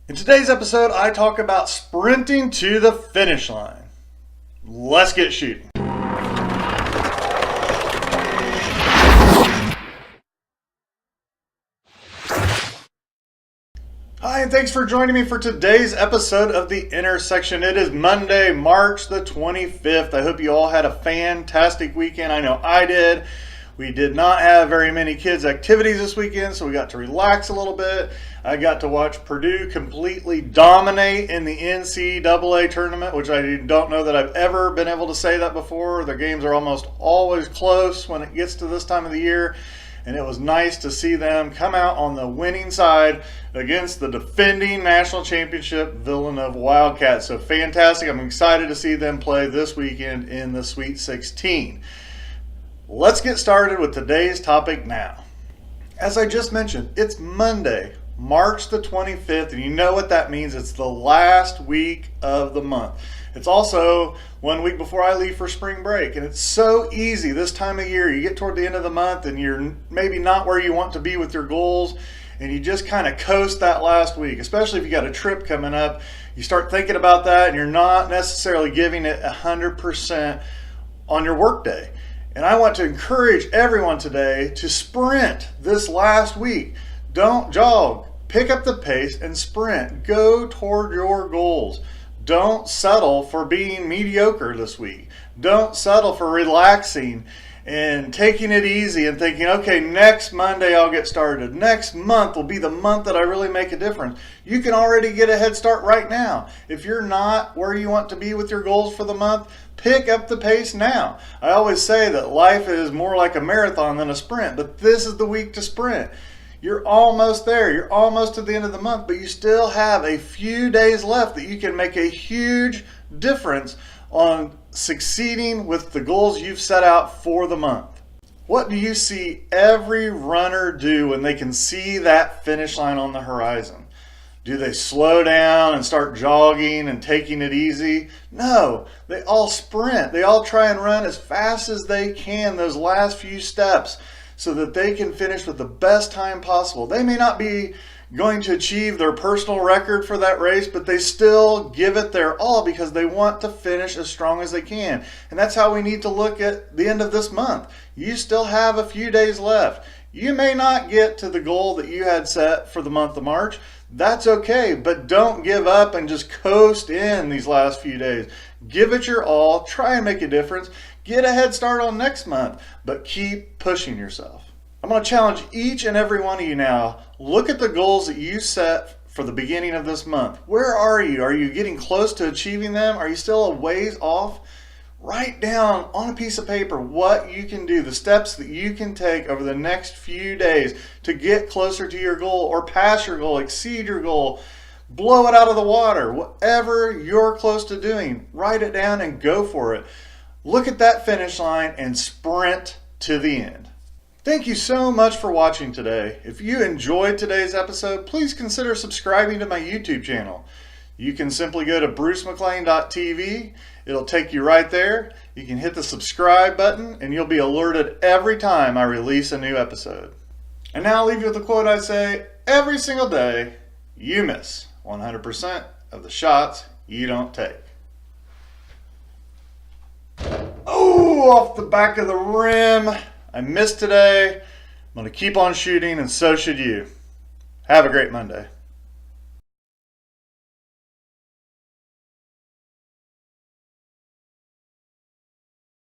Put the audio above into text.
In today's episode, I talk about sprinting to the finish line. Let's get shooting. Hi, and thanks for joining me for today's episode of The Intersection. It is Monday, March the 25th. I hope you all had a fantastic weekend. I know I did. We did not have very many kids' activities this weekend, so we got to relax a little bit. I got to watch Purdue completely dominate in the NCAA tournament, which I don't know that I've ever been able to say that before. Their games are almost always close when it gets to this time of the year, and it was nice to see them come out on the winning side against the defending national championship Villanova Wildcats. So fantastic. I'm excited to see them play this weekend in the Sweet 16. Let's get started with today's topic now. As I just mentioned, it's Monday, March the 25th, and you know what that means. It's the last week of the month. It's also 1 week before I leave for spring break, and it's so easy this time of year. You get toward the end of the month and you're maybe not where you want to be with your goals, and you just kind of coast that last week, especially if you got a trip coming up. You start thinking about that and you're not necessarily giving it 100% on your work day. And I want to encourage everyone today to sprint this last week. Don't jog. Pick up the pace and sprint. Go toward your goals. Don't settle for being mediocre this week. Don't settle for relaxing and taking it easy and thinking, okay, next Monday I'll get started. Next month will be the month that I really make a difference. You can already get a head start right now. If you're not where you want to be with your goals for the month, pick up the pace now. I always say that life is more like a marathon than a sprint, but this is the week to sprint. You're almost there. You're almost to the end of the month, but you still have a few days left that you can make a huge difference on succeeding with the goals you've set out for the month. What do you see every runner do when they can see that finish line on the horizon? Do they slow down and start jogging and taking it easy? No, they all sprint. They all try and run as fast as they can those last few steps so that they can finish with the best time possible. They may not be going to achieve their personal record for that race, but they still give it their all because they want to finish as strong as they can. And that's how we need to look at the end of this month. You still have a few days left. You may not get to the goal that you had set for the month of March. That's okay, but don't give up and just coast in these last few days. Give it your all. Try and make a difference. Get a head start on next month, but keep pushing yourself. I'm going to challenge each and every one of you now. Look at the goals that you set for the beginning of this month. Where are you? Are you getting close to achieving them? Are you still a ways off? Write down on a piece of paper what you can do, the steps that you can take over the next few days to get closer to your goal or pass your goal, exceed your goal, blow it out of the water. Whatever you're close to doing, write it down and go for it. Look at that finish line and sprint to the end. Thank you so much for watching today. If you enjoyed today's episode, please consider subscribing to my YouTube channel. You can simply go to brucemcclain.tv. It'll take you right there. You can hit the subscribe button and you'll be alerted every time I release a new episode. And now I'll leave you with a quote I say every single day: you miss 100% of the shots you don't take. Oh, off the back of the rim. I missed today. I'm going to keep on shooting, and so should you. Have a great Monday.